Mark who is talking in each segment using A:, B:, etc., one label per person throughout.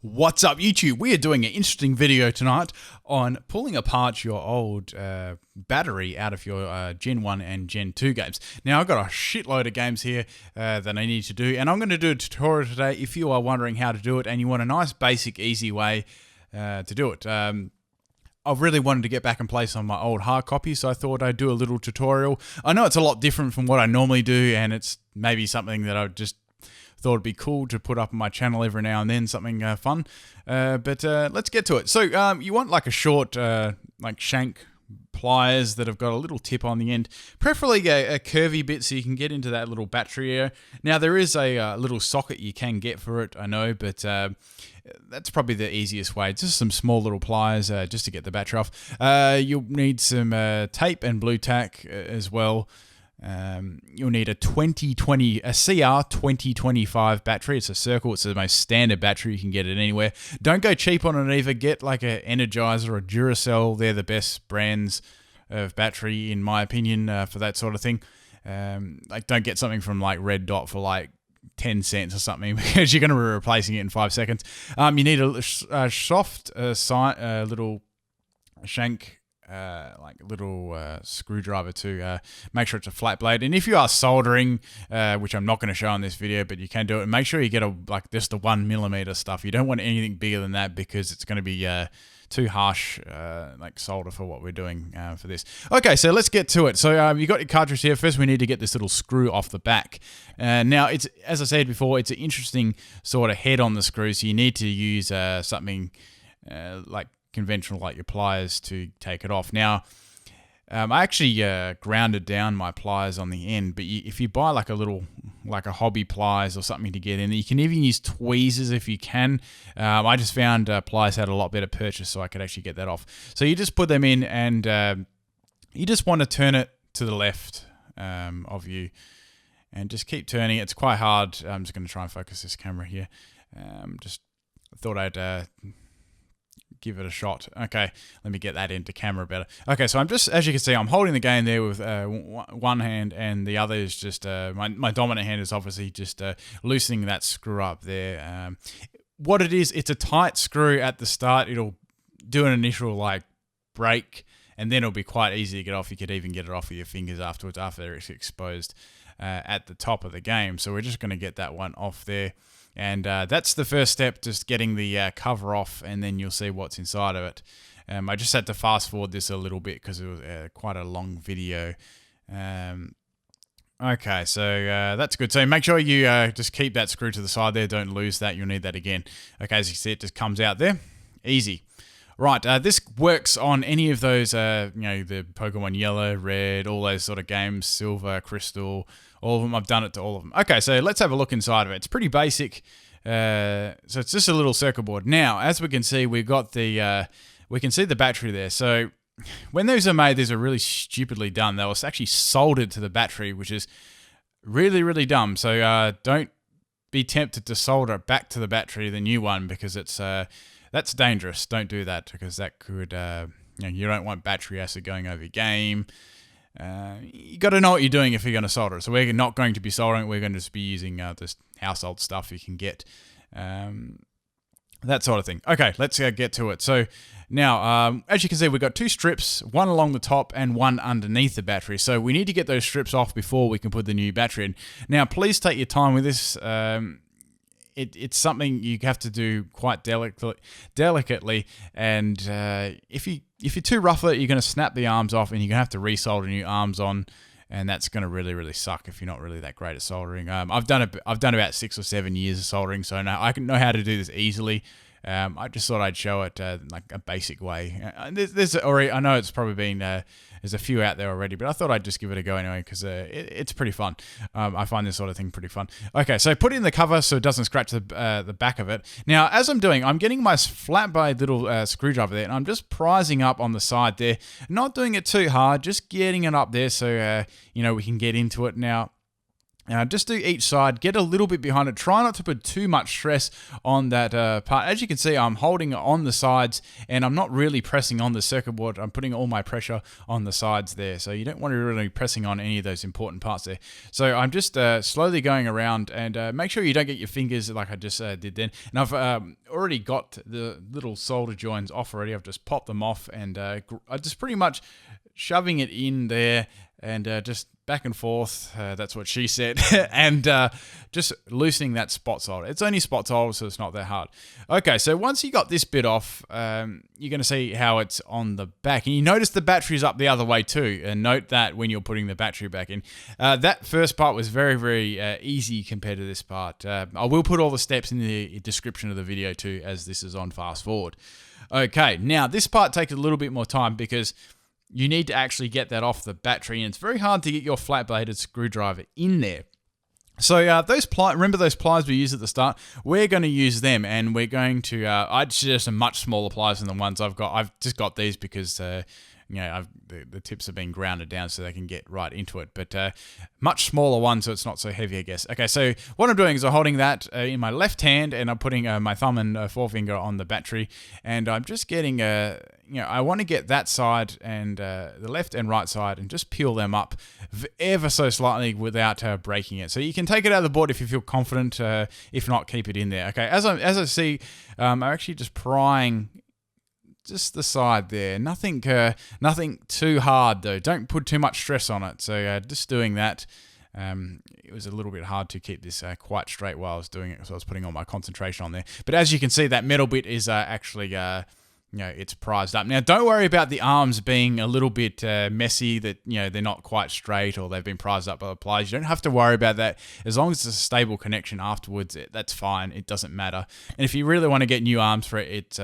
A: What's up, YouTube? We are doing an interesting video tonight on pulling apart your old battery out of your Gen 1 and Gen 2 games. Now, I've got a shitload of games here that I need to do, and I'm going to do a tutorial today if you are wondering how to do it and you want a nice, basic, easy way to do it. I've really wanted to get back in place on my old hard copy, so I thought I'd do a little tutorial. I know it's a lot different from what I normally do, and it's maybe something that I just thought it'd be cool to put up on my channel every now and then, something fun. But let's get to it. So you want like a short like shank pliers that have got a little tip on the end, preferably a curvy bit so you can get into that little battery area. Now there is a little socket you can get for it, I know, but that's probably the easiest way. Just some small little pliers just to get the battery off. You'll need some tape and blue tack as well. You'll need a CR 2025 battery. It's a circle. It's the most standard battery. You can get it anywhere. Don't go cheap on it either. Get like a Energizer or a Duracell. They're the best brands of battery, in my opinion, for that sort of thing. Like, don't get something from like Red Dot for like 10 cents or something, because you're going to be replacing it in 5 seconds. You need a soft little shank, like little screwdriver to make sure it's a flat blade. And if you are soldering, which I'm not going to show on this video, but you can do it, and make sure you get like just the 1mm stuff. You don't want anything bigger than that because it's going to be too harsh like solder for what we're doing for this. Okay, so let's get to it. So you got your cartridge here. First we need to get this little screw off the back. Now it's, as I said before, it's an interesting sort of head on the screw, so you need to use something like conventional, like your pliers, to take it off. Now I actually grounded down my pliers on the end, but if you buy like a hobby pliers or something to get in, you can even use tweezers if you can. I just found pliers had a lot better purchase, so I could actually get that off. So you just put them in, and you just want to turn it to the left of you, and just keep turning. It's quite hard. I'm just going to try and focus this camera here. Just thought I'd give it a shot. Okay, let me get that into camera better. Okay, so I'm just, as you can see, I'm holding the game there with one hand, and the other is just, my dominant hand is obviously just loosening that screw up there. What it is, it's a tight screw at the start. It'll do an initial like break, and then it'll be quite easy to get off. You could even get it off with your fingers afterwards, after it's exposed at the top of the game. So we're just going to get that one off there. And that's the first step, just getting the cover off, and then you'll see what's inside of it. I just had to fast forward this a little bit because it was quite a long video. Okay, so that's good. So make sure you just keep that screw to the side there. Don't lose that. You'll need that again. Okay, as you see, it just comes out there. Easy. Right, this works on any of those, you know, the Pokemon Yellow, Red, all those sort of games, Silver, Crystal, all of them. I've done it to all of them. Okay, so let's have a look inside of it. It's pretty basic. So it's just a little circuit board. Now, as we can see, we've got the, we can see the battery there. So when these are made, these are really stupidly done. They were actually soldered to the battery, which is really, really dumb. So don't be tempted to solder it back to the battery, the new one, because it's that's dangerous. Don't do that, because that could, you know, you don't want battery acid going over your game. You got to know what you're doing if you're going to solder it. So we're not going to be soldering it. We're going to just be using this household stuff you can get, that sort of thing. Okay, let's get to it. So now, as you can see, we've got two strips, one along the top and one underneath the battery. So we need to get those strips off before we can put the new battery in. Now, please take your time with this. It's something you have to do quite delicately, and if you're too rough with it, you're going to snap the arms off, and you're going to have to resolder new arms on, and that's going to really, really suck if you're not really that great at soldering. I've done about 6 or 7 years of soldering, so now I can know how to do this easily. I just thought I'd show it like a basic way. There's already, I know it's probably been, there's a few out there already, but I thought I'd just give it a go anyway, because it's pretty fun. I find this sort of thing pretty fun. Okay, so put in the cover so it doesn't scratch the back of it. Now, as I'm doing, I'm getting my flat blade little screwdriver there, and I'm just prising up on the side there. Not doing it too hard, just getting it up there so, you know, we can get into it. Now, Just do each side, get a little bit behind it. Try not to put too much stress on that part. As you can see, I'm holding on the sides and I'm not really pressing on the circuit board. I'm putting all my pressure on the sides there. So you don't want to really be pressing on any of those important parts there. So I'm just slowly going around, and make sure you don't get your fingers like I just did then. And I've already got the little solder joins off already. I've just popped them off, and I just pretty much shoving it in there, and just back and forth, that's what she said, and just loosening that spot solder. It's only spot solder, so it's not that hard. Okay, so once you got this bit off, you're going to see how it's on the back. And you notice the battery's up the other way too, and note that when you're putting the battery back in. That first part was very, very easy compared to this part. I will put all the steps in the description of the video too, as this is on fast forward. Okay, now this part takes a little bit more time because you need to actually get that off the battery, and it's very hard to get your flat-bladed screwdriver in there. So remember those pliers we used at the start? We're going to use them, and we're going to, I'd suggest some much smaller pliers than the ones I've got. I've just got these because, the tips have been grounded down so they can get right into it. But much smaller ones so it's not so heavy, I guess. Okay, so what I'm doing is I'm holding that in my left hand, and I'm putting my thumb and forefinger on the battery, and I'm just getting I want to get that side and the left and right side and just peel them up ever so slightly without breaking it. So you can take it out of the board if you feel confident. If not, keep it in there. Okay, as I see, I'm actually just prying just the side there. Nothing too hard though. Don't put too much stress on it. So just doing that. It was a little bit hard to keep this quite straight while I was doing it, so I was putting all my concentration on there. But as you can see, that metal bit is actually it's prized up. Now, don't worry about the arms being a little bit messy, that, they're not quite straight or they've been prized up by the pliers. You don't have to worry about that. As long as it's a stable connection afterwards, that's fine. It doesn't matter. And if you really want to get new arms for it,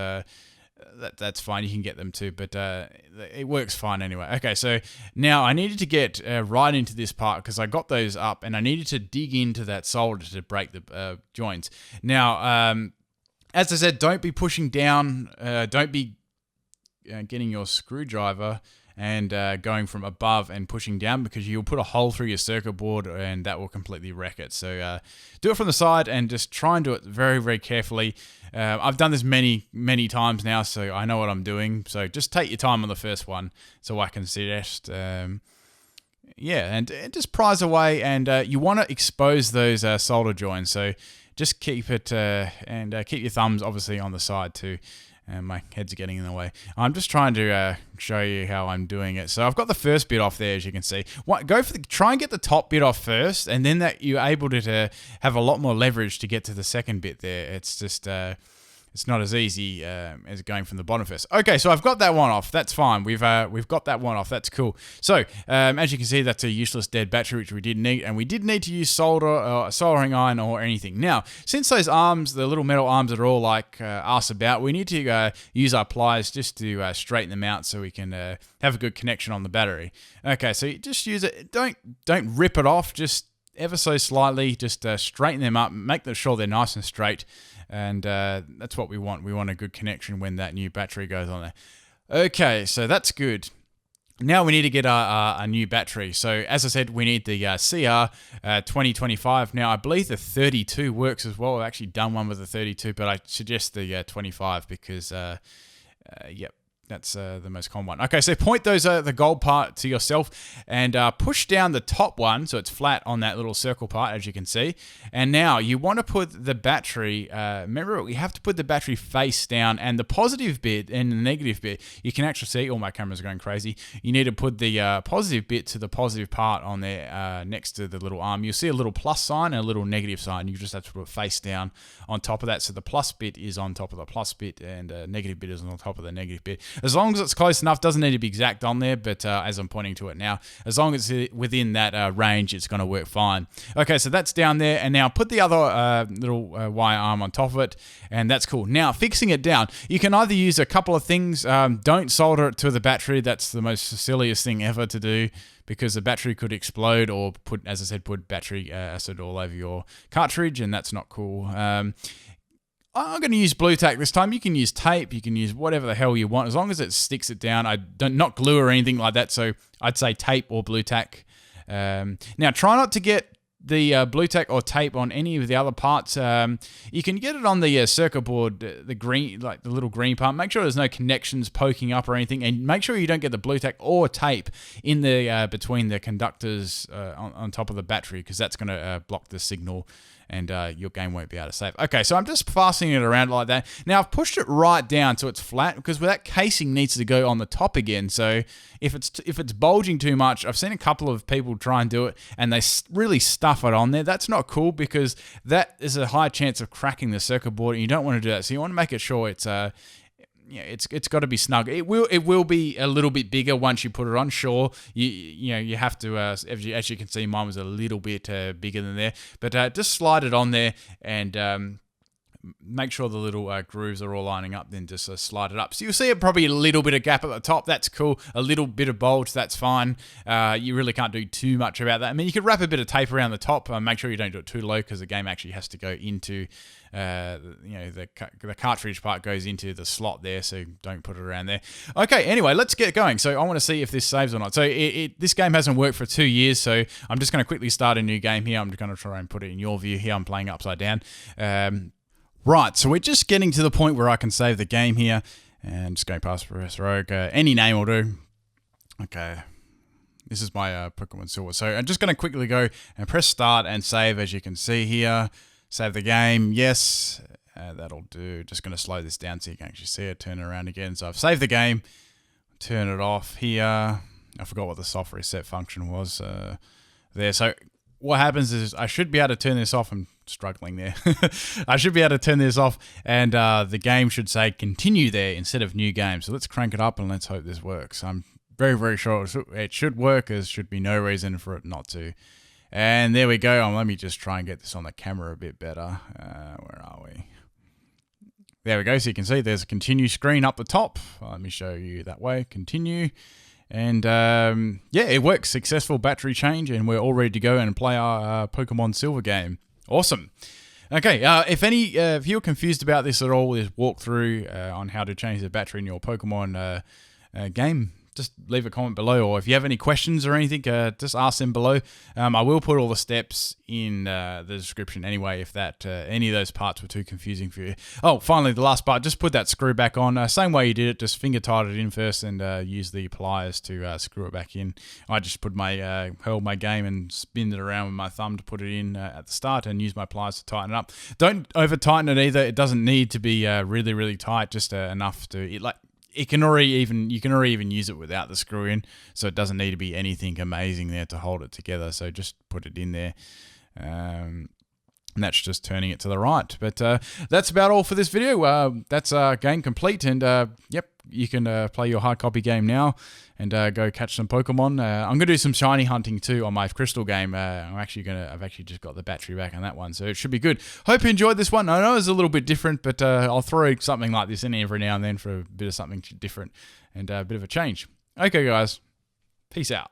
A: that's fine. You can get them too, but it works fine anyway. Okay, so now I needed to get right into this part because I got those up, and I needed to dig into that solder to break the joints. Now, as I said, don't be pushing down. Don't be getting your screwdriver and going from above and pushing down, because you'll put a hole through your circuit board and that will completely wreck it. So do it from the side and just try and do it very, very carefully. I've done this many, many times now, so I know what I'm doing. So just take your time on the first one so I can suggest. And just prise away, and you want to expose those solder joins. So just keep it and keep your thumbs obviously on the side too. My head's getting in the way. I'm just trying to show you how I'm doing it. So I've got the first bit off there, as you can see. Try and get the top bit off first, and then that you're able to have a lot more leverage to get to the second bit there. It's just it's not as easy as going from the bottom first. Okay, so I've got that one off. That's fine. We've got that one off. That's cool. So as you can see, that's a useless dead battery, which we didn't need, and we didn't need to use soldering iron or anything. Now, since those arms, the little metal arms that are all like arse about, we need to use our pliers just to straighten them out so we can have a good connection on the battery. Okay, so you just use it. Don't rip it off. Just ever so slightly. Just straighten them up. Make sure they're nice and straight. And that's what we want. We want a good connection when that new battery goes on there. Okay, so that's good. Now we need to get a new battery. So as I said, we need the CR 2025. Now I believe the 32 works as well. I've actually done one with the 32, but I suggest the 25 because, yep. That's the most common one. Okay, so point the gold part to yourself and push down the top one so it's flat on that little circle part, as you can see. And now you want to put the battery, remember we have to put the battery face down, and the positive bit and the negative bit, you can actually see, all my cameras are going crazy. You need to put the positive bit to the positive part on there next to the little arm. You'll see a little plus sign and a little negative sign. You just have to put it face down on top of that. So the plus bit is on top of the plus bit, and negative bit is on top of the negative bit. As long as it's close enough, doesn't need to be exact on there, but as I'm pointing to it now, as long as it's within that range, it's going to work fine. Okay, so that's down there, and now put the other little wire arm on top of it, and that's cool. Now, fixing it down, you can either use a couple of things. Don't solder it to the battery. That's the most silliest thing ever to do, because the battery could explode, or as I said, put battery acid all over your cartridge, and that's not cool. I'm going to use blue tack this time. You can use tape. You can use whatever the hell you want, as long as it sticks it down. Not glue or anything like that, so I'd say tape or blue tack. Now, try not to get the blue tack or tape on any of the other parts. You can get it on the circuit board, the green, like the little green part. Make sure there's no connections poking up or anything, and make sure you don't get the blue tack or tape in the between the conductors on top of the battery, because that's going to block the signal, and your game won't be able to save. Okay, so I'm just fastening it around like that. Now I've pushed it right down so it's flat, because that casing needs to go on the top again. So if it's bulging too much, I've seen a couple of people try and do it, and they really stuff it on there. That's not cool, because that is a high chance of cracking the circuit board, and you don't want to do that. So you want to make it sure it's it's got to be snug. It will be a little bit bigger once you put it on. Sure, you have to as you can see, mine was a little bit bigger than there, but just slide it on there and make sure the little grooves are all lining up. Then just slide it up. So you'll see probably a little bit of gap at the top. That's cool. A little bit of bulge. That's fine. You really can't do too much about that. I mean, you could wrap a bit of tape around the top. Make sure you don't do it too low, because the game actually has to go into the cartridge part goes into the slot there, so don't put it around there. Okay, anyway, let's get going. So I want to see if this saves or not. So this game hasn't worked for 2 years, so I'm just going to quickly start a new game here. I'm just going to try and put it in your view here. I'm playing upside down. Right, so we're just getting to the point where I can save the game here, and just going past Professor Oak. Any name will do. Okay. This is my Pokemon Silver. So I'm just going to quickly go and press start and save, as you can see here. Save the game, yes, that'll do. Just going to slow this down so you can actually see it, turn it around again. So I've saved the game, turn it off here. I forgot what the soft reset function was there. So what happens is I should be able to turn this off. I'm struggling there. I should be able to turn this off, and the game should say continue there instead of new game. So let's crank it up and let's hope this works. I'm very, very sure it should work. There should be no reason for it not to. And there we go. Let me just try and get this on the camera a bit better. Where are we? There we go. So you can see there's a continue screen up the top. Let me show you that way. Continue. And yeah, it works. Successful battery change, and we're all ready to go and play our Pokemon Silver game. Awesome. Okay, if you're confused about this at all, this walkthrough on how to change the battery in your Pokemon game, just leave a comment below, or if you have any questions or anything, just ask them below. I will put all the steps in the description anyway, if that any of those parts were too confusing for you. Oh, finally, the last part, just put that screw back on. Same way you did it, just finger tied it in first and use the pliers to screw it back in. I just put held my game and spin it around with my thumb to put it in at the start, and use my pliers to tighten it up. Don't over tighten it either. It doesn't need to be really, really tight, just enough to you can already even use it without the screw in, so it doesn't need to be anything amazing there to hold it together. So just put it in there, and that's just turning it to the right. But that's about all for this video. That's game complete, and yep, you can play your hard copy game now and go catch some Pokemon. I'm gonna do some shiny hunting too on my Crystal game. I've actually just got the battery back on that one, so it should be good. Hope you enjoyed this one. I know it's a little bit different, but I'll throw something like this in every now and then for a bit of something different and a bit of a change. Okay, guys, peace out.